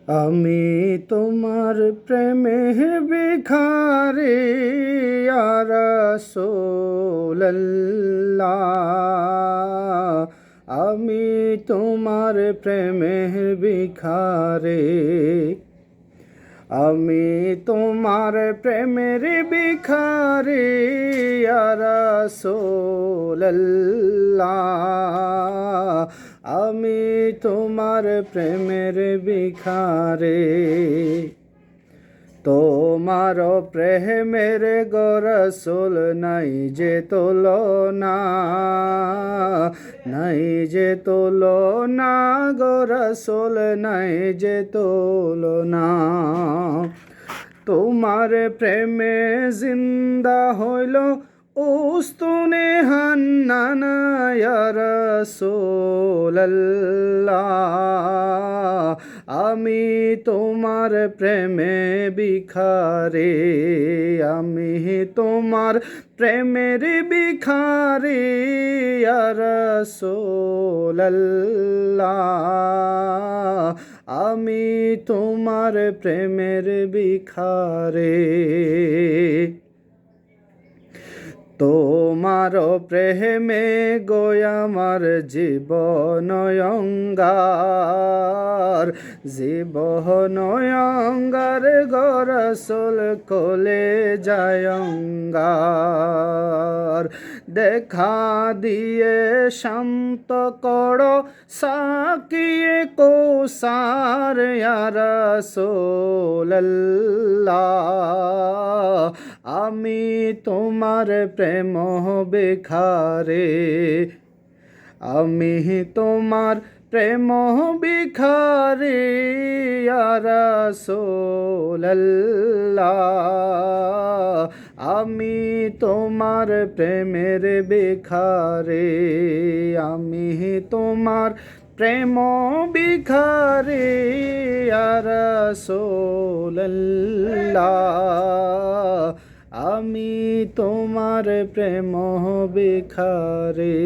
আমি তোমার প্রেমের ভিখারি ইয়া রাসূলুল্লাহ। আমি তোমার প্রেমের ভিখারি, আমি তোমার প্রেমের ভিখারি ইয়া রাসূলুল্লাহ। আমি তোমার প্রেমের ভিখারি। তোমার প্রেমের গো রাসূল নাই যে তুলনা, নাই যে তুলনা গো রাসূল নাই যে তুলনা। তোমার প্রেমে জিন্দা হইল উস্তুনে হান্নান ইয়া রাসূলুল্লাহ। আমি তোমার প্রেমে ভিখারি, আমি তোমার প্রেমের ভিখারি ইয়া রাসূলুল্লাহ। আমি তোমার প্রেমের ভিখারি। তোমার প্রেমে গো আমার জীবন অঙ্গার, জীবন অঙ্গার গো রাসূল কোলে যায় অঙ্গার। দেখা দিয়ে শান্ত করো সাকিয়ে কৌসার ইয়া রাসূলুল্লাহ। আমি তোমার প্রেম ভিখারি, আমি তোমার প্রেম ভিখারি ইয়া রাসূলুল্লাহ। আমি তোমার প্রেমের ভিখারি, আমি তোমার প্রেম ভিখারি ইয়া রাসূলুল্লাহ। আমি তোমার প্রেম ভিখারি।